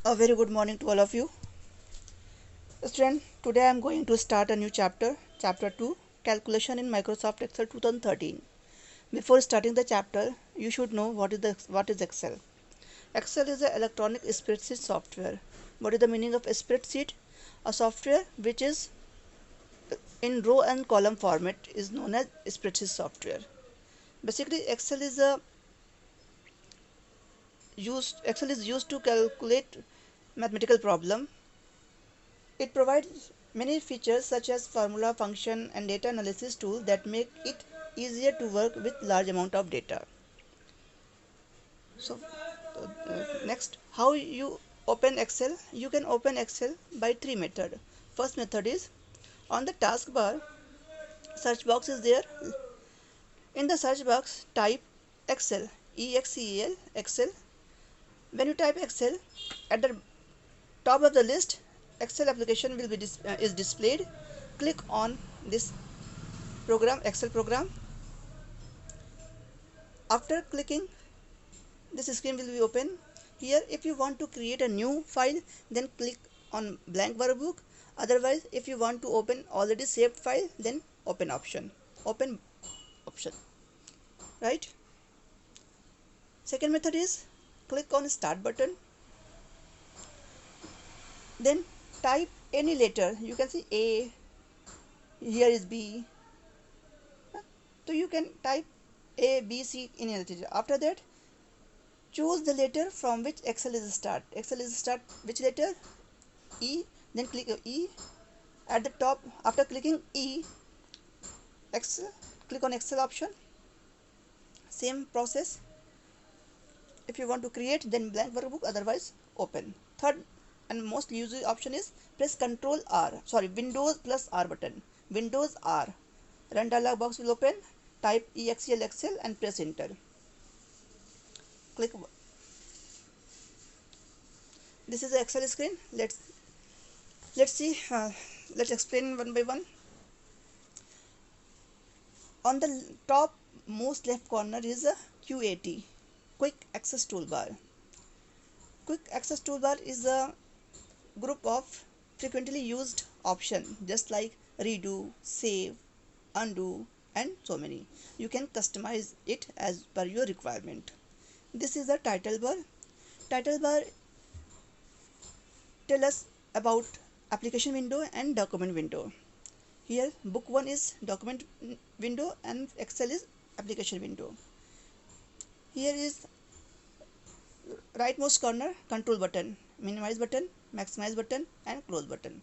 A very good morning to all of you. Student, today I am going to start a new chapter, chapter 2, Calculation in Microsoft Excel 2013. Before starting the chapter, you should know what is Excel. Excel is an electronic spreadsheet software. What is the meaning of a spreadsheet? A software which is in row and column format is known as spreadsheet software. Basically, Excel is used to calculate mathematical problem. It provides many features such as formula, function, and data analysis tools that make it easier to work with large amount of data. So next, how you open Excel? You can open Excel by three methods. First method is on the taskbar, search box is there. In the search box, type Excel, EXCEL, Excel. When you type Excel, at the top of the list, Excel application will be is displayed. Click on this program, Excel program. After clicking, this screen will be open. Here, if you want to create a new file, then click on blank workbook. Otherwise, if you want to open already saved file, then open option. Right? Second method is click on start button. Then type any letter. You can see A, here is B. So you can type A, B, C in any letter. After that, choose the letter from which Excel is start. Excel is start which letter? E. Then click E. At the top, after clicking E, click on Excel option. Same process. If you want to create, then blank workbook, otherwise open. Third and most used option is press Windows plus R button. Windows R. Run dialog box will open. Type EXCL Excel and press enter. Click. This is the Excel screen. Let's see. Let's explain one by one. On the top most left corner is a QAT, Quick Access Toolbar. Quick Access Toolbar is a group of frequently used options just like redo, save, undo, and so many. You can customize it as per your requirement. This is the title bar. Title bar tell us about application window and document window. Here book 1 is document window and Excel is application window. Here is rightmost corner control button, minimize button, maximize button, and close button.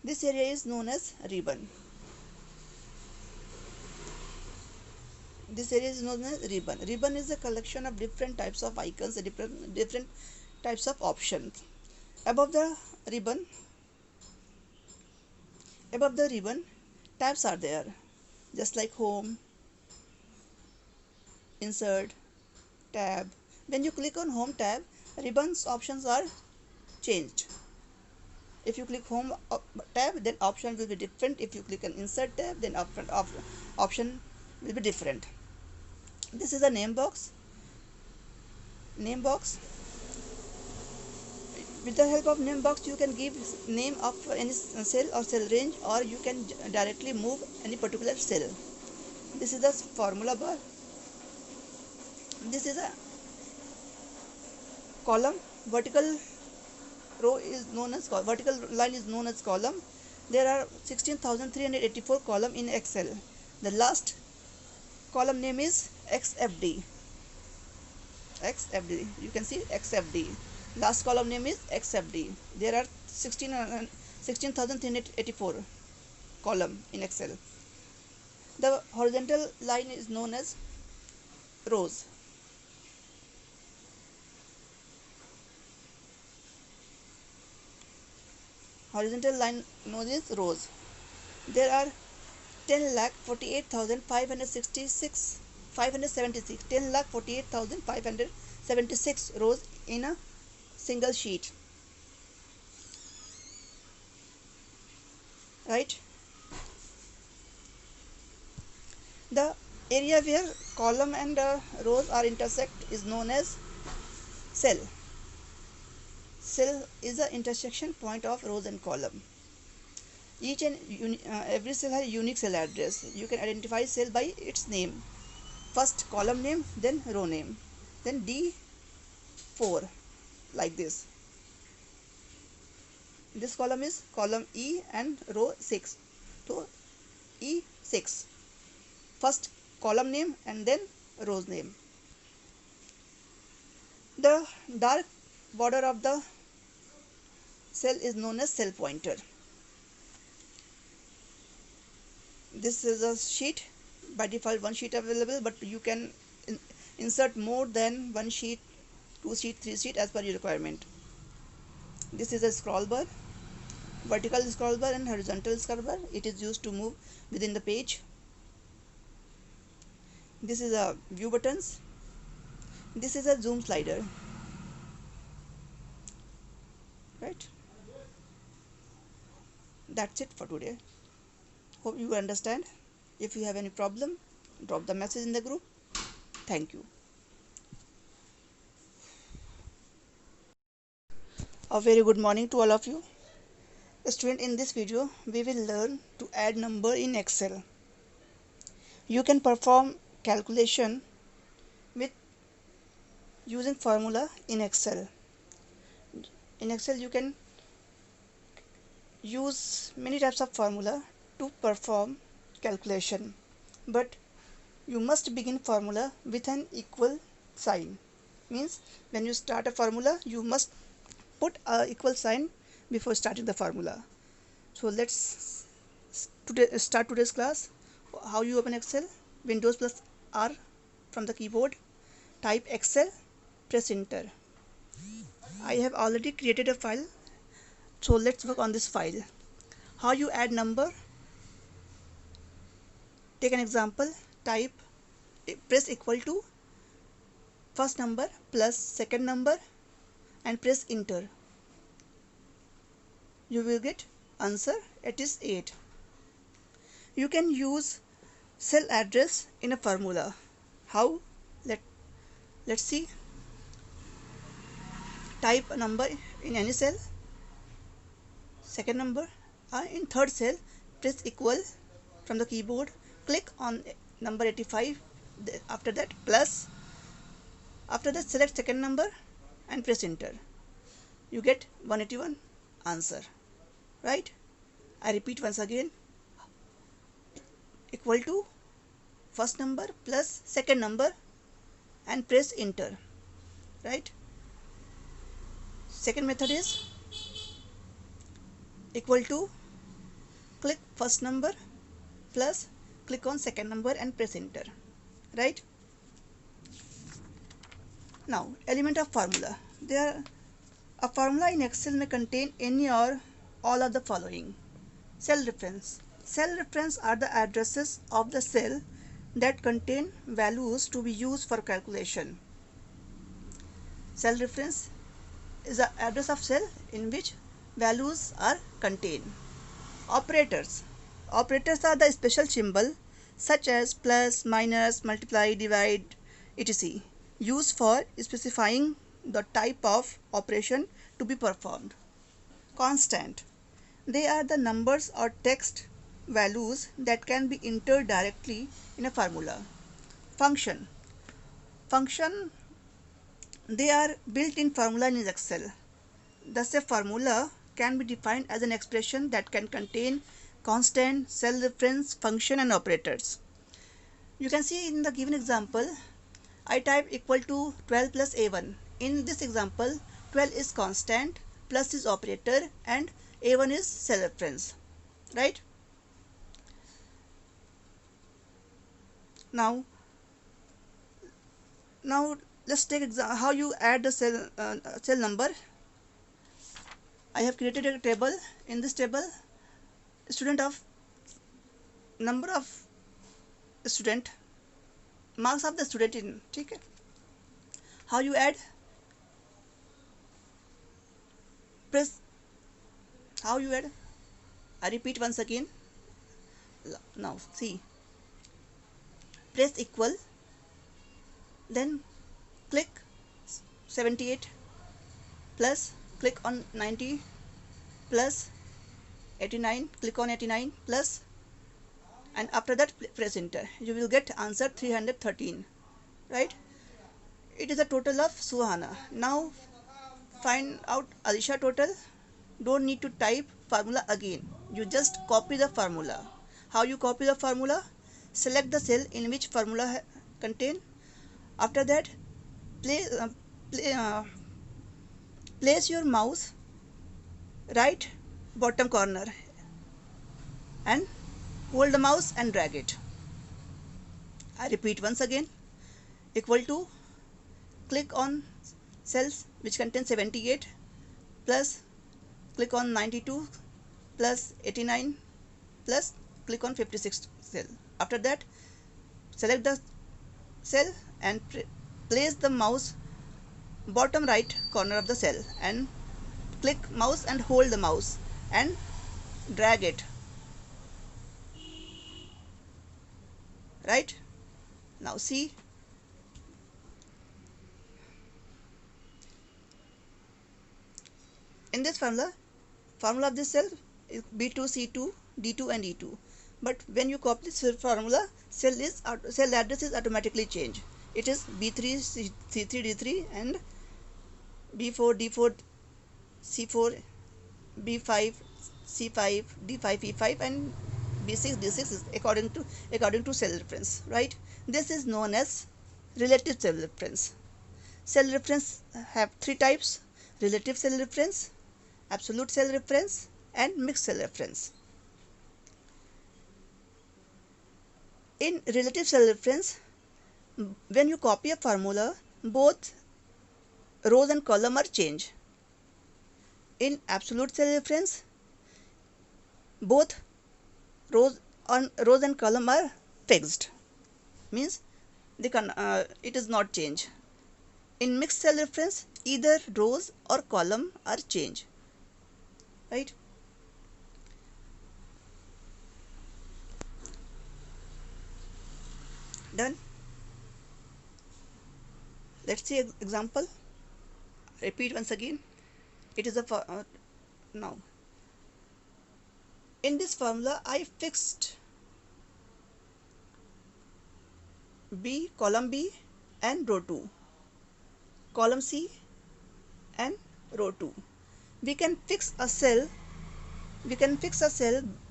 This area is known as ribbon. This area is known as ribbon. Ribbon is a collection of different types of icons, different types of options. Above the ribbon, tabs are there, just like home, insert, tab. When you click on home tab, ribbons options are changed. If you click home tab, then option will be different. If you click on insert tab, then option will be different. This is a name box. With the help of name box, you can give name of any cell or cell range, or you can directly move any particular cell. This is the formula bar. This is a column. Vertical line is known as column. There are 16,384 column in Excel. The last column name is XFD. You can see XFD. Last column name is XFD. There are 16,384 column in Excel. The horizontal line is known as rows. Horizontal line known as rows. There are 10,48,576 rows in a single sheet. Right? The area where column and rows are intersect is known as Cell. Cell is the intersection point of rows and column. Each and every cell has a unique cell address. You can identify cell by its name. First column name, then row name, then D4, like this. This column is column E and row 6. So E6. First column name and then row's name. The dark border of the cell is known as cell pointer. This is a sheet. By default one sheet available, but you can insert more than one sheet, two sheet, three sheet as per your requirement. This is a scroll bar, vertical scroll bar and horizontal scroll bar. It is used to move within the page. This is a view buttons. This is a zoom slider. Right? That's it for today. Hope you understand. If you have any problem, drop the message in the group. Thank you. A very good morning to all of you. Student, in this video, we will learn to add number in Excel. You can perform calculation with using formula in Excel. In Excel, you can use many types of formula to perform calculation, but you must begin formula with an equal sign. Means when you start a formula, you must put a equal sign before starting the formula. So let's start today's class. How you open Excel? Windows plus R from the keyboard. Type Excel, press enter. I have already created a file, so let's work on this file. How you add number? Take an example. Type, press equal to first number plus second number and press enter. You will get answer. It is 8. You can use cell address in a formula. How? Let's see. Type a number in any cell. Second number. In third cell, press equal from the keyboard. Click on number 85. After that, plus. After that, select second number and press enter. You get 181 answer. Right? I repeat once again. Equal to first number plus second number and press enter. Right? Second method is equal to click first number plus click on second number and press enter. Right? Now, element of formula. A formula in Excel may contain any or all of the following. Cell reference. Cell reference are the addresses of the cell that contain values to be used for calculation. Cell reference is the address of cell in which values are contained. Operators. Operators are the special symbol such as plus, minus, multiply, divide, etc. used for specifying the type of operation to be performed. Constant. They are the numbers or text values that can be entered directly in a formula. Function. Function. They are built-in formula in Excel. Thus, a formula can be defined as an expression that can contain constant, cell reference, function and operators. You can see in the given example, I type equal to 12 plus A1. In this example, 12 is constant, plus is operator and A1 is cell reference. Right? Now let's take how you add the cell number. I have created a table. In this table, student of number of student, marks of the student in. Okay? How you add? Press. How you add? I repeat once again. Now see. Press equal. Then click 78 plus click on 90 plus 89, click on 89 plus, and after that press enter. You will get answer 313, right? It is a total of Suhana. Now find out Alisha total. Don't need to type formula again. You just copy the formula. How you copy the formula? Select the cell in which formula contain. After that, play, place your mouse right bottom corner and hold the mouse and drag it. I repeat once again. Equal to, click on cells which contain 78 plus click on 92 plus 89 plus click on 56 cell. After that, select the cell and place the mouse bottom right corner of the cell and click mouse and hold the mouse and drag it, right? Now see, in this formula of this cell is B2, C2, D2 and E2, but when you copy this formula, cell address is automatically changed. It is B3, C3, D3 and B4, D4, C4, B5, C5, D5, E5 and B6, D6 is according to cell reference, right? This is known as relative cell reference. Cell reference have three types: relative cell reference, absolute cell reference and mixed cell reference. In relative cell reference, when you copy a formula, both rows and column are changed. In absolute cell reference, both rows and column are fixed, means it is not changed. In mixed cell reference, either rows or column are changed, right? Done. Let's see example. Repeat once again. It is a now in this formula I fixed column B and row 2, column C and row 2. We can fix a cell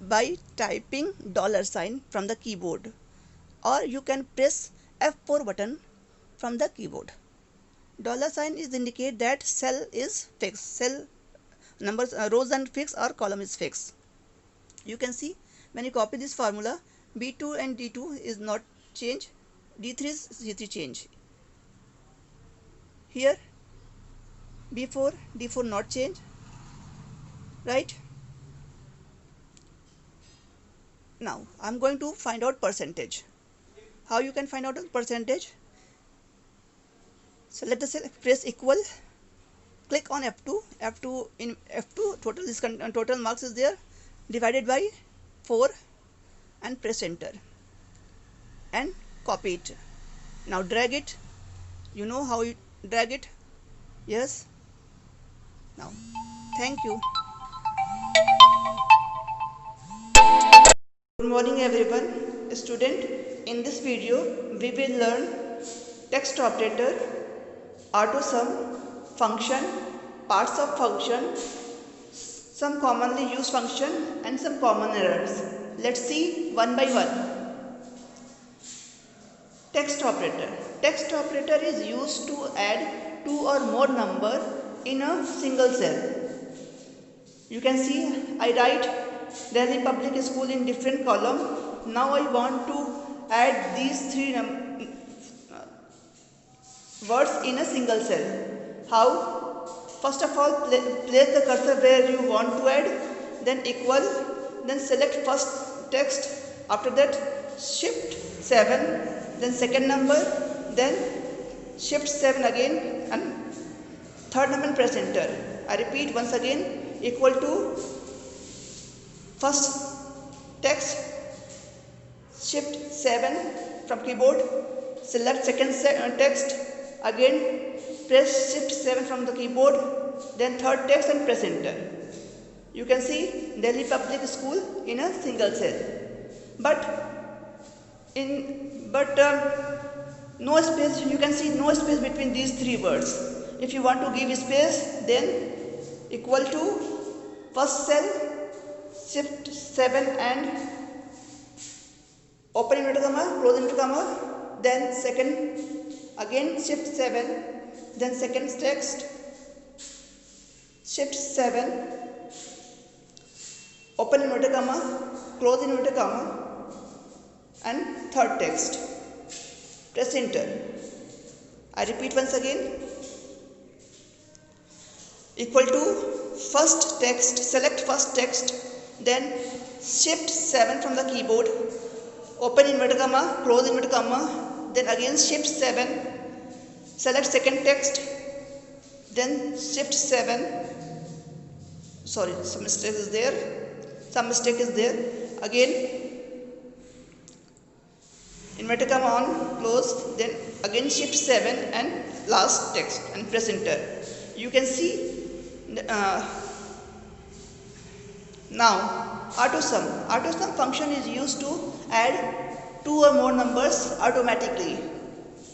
by typing $sign from the keyboard, or you can press F4 button from the keyboard. $sign is indicate that cell is fixed, cell numbers, rows and fixed or column is fixed. You can see when you copy this formula, B2 and D2 is not change, D3 is C3 change. Here B4, D4 not change, right? Now I'm going to find out percentage. How you can find out the percentage? So let us press equal, click on F2. In F2 total marks is there, divided by 4 and press enter and copy it. Now drag it. You know how you drag it? Yes. Now thank you. Good morning everyone. Student, in this video we will learn text operator, auto sum, function, parts of function, some commonly used function and some common errors. Let's see one by one. Text operator. Text operator is used to add two or more number in a single cell. You can see I write Delhi Public School in different column. Now I want to add these three words in a single cell. How? First of all, place the cursor where you want to add, then equal, then select first text. After that, shift 7, then second number, then shift 7 again, and third number and press enter. I repeat once again, equal to first text, shift 7 from keyboard, select second text, again press shift 7 from the keyboard, then third text and press enter. You can see Delhi Public School in a single cell, but no space. You can see no space between these three words. If you want to give space, then equal to first cell shift 7 and open inverted comma, close inverted comma, then second again shift 7, then second text shift 7, open inverted comma, close inverted comma, and third text. Press enter. I repeat once again. Equal to first text, select first text, then shift 7 from the keyboard, open inverted comma, close inverted comma, then again shift 7, select second text, then shift 7. Sorry, some mistake is there. Again inverted comma on, close, then again shift 7 and last text and press enter. You can see now AutoSum. AutoSum function is used to add two or more numbers automatically.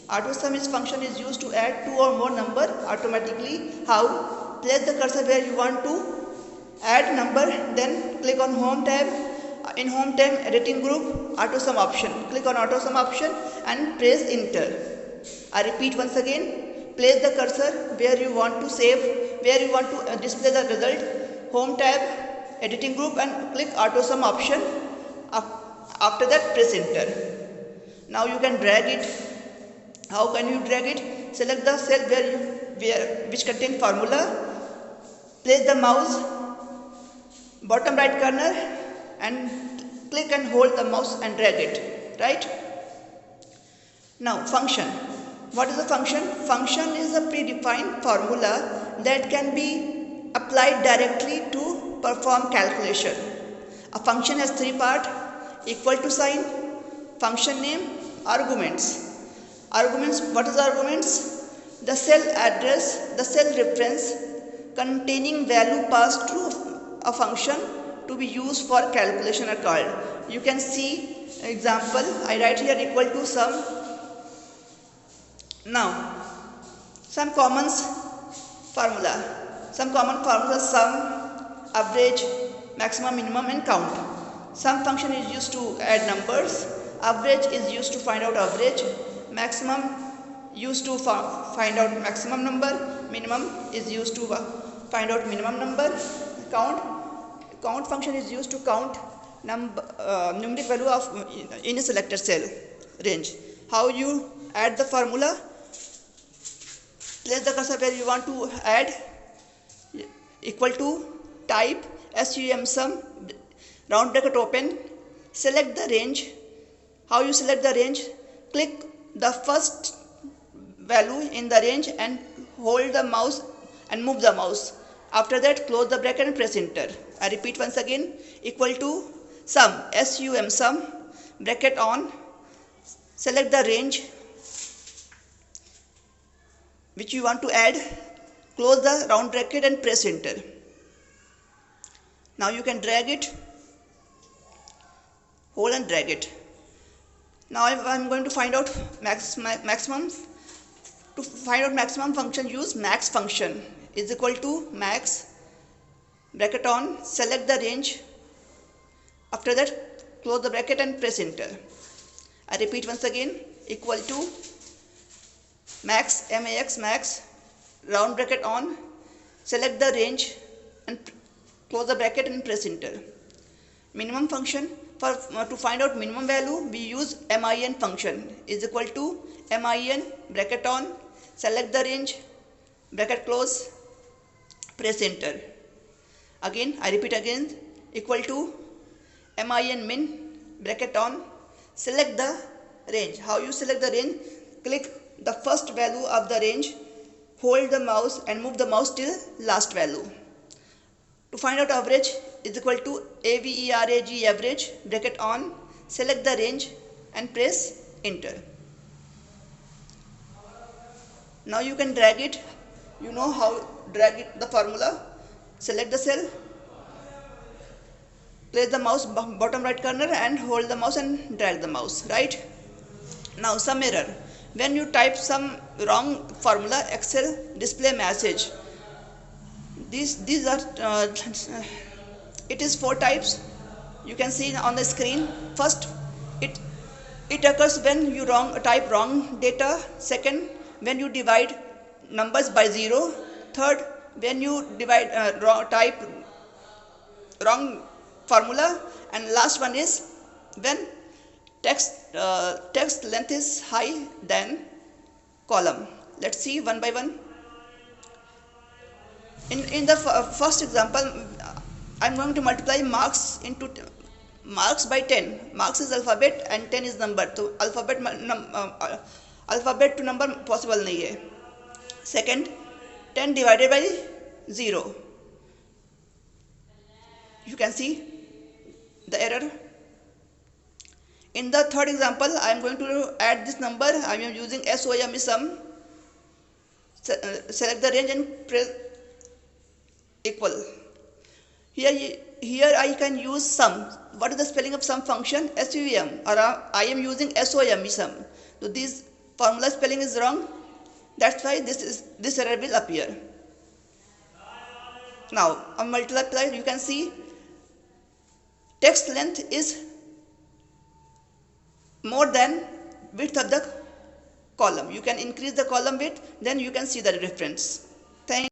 AutoSum function is used to add two or more number automatically. How? Place the cursor where you want to add number, then click on home tab. In home tab, editing group, AutoSum option. Click on AutoSum option and press enter. I repeat once again. Place the cursor where you want to save, where you want to display the result. Home tab, editing group, and click AutoSum option. After that, press enter. Now you can drag it. How can you drag it? Select the cell which contains formula. Place the mouse bottom right corner and click and hold the mouse and drag it. Right? Now function. What is a function? Function is a predefined formula that can be applied directly to perform calculation. A function has three parts: equal to sign, function name, arguments. Arguments, what is arguments? The cell address, the cell reference containing value passed through a function to be used for calculation are called. You can see example. I write here equal to sum. Now some common formulas: sum, average, maximum, minimum, and count. Sum function is used to add numbers. Average is used to find out average. Maximum used to find out maximum number. Minimum is used to find out minimum number. Count function is used to count numeric value of in a selected cell range. How you add the formula? Place the cursor where you want to add. Equal to, type sum, round bracket open, select the range. How you select the range? Click the first value in the range and hold the mouse and move the mouse. After that, close the bracket and press enter. I repeat once again. Equal to sum, sum, bracket on, select the range which you want to add, close the round bracket and press enter. Now you can drag it, hold and drag it. Now I am going to find out maximum. To find out maximum function, use max function. Is equal to max, bracket on, select the range. After that, close the bracket and press enter. I repeat once again. Equal to max, max, round bracket on, select the range and close the bracket and press enter. Minimum function, to find out minimum value, we use min function. Is equal to min, bracket on, select the range, bracket close, press enter. Again, I repeat again. Equal to min, bracket on, select the range. How you select the range? Click the first value of the range, hold the mouse and move the mouse till last value. To find out average, is equal to average, average, bracket on, select the range and press enter. Now you can drag it. You know how drag it, the formula. Select the cell, place the mouse bottom right corner and hold the mouse and drag the mouse, right? Now some error. When you type some wrong formula, Excel display message. These are it is 4 types. You can see on the screen. First, it occurs when you type wrong data. Second, when you divide numbers by 0. Third, when you type wrong formula. And last one is when text length is high than column. Let's see one by one. In the first example, I'm going to multiply marks into marks by 10. Marks is alphabet and 10 is number. So alphabet to number possible nahi hai. Second, 10 divided by 0. You can see the error. In the third example, I am going to add this number. I am using SOM sum. Select the range and press equal. Here I can use sum. What is the spelling of sum function? SUM, or I am using SOM sum. So this formula spelling is wrong. That's why this error will appear. Now on multiply, you can see text length is more than width of the column. You can increase the column width, then you can see the difference. Thank you.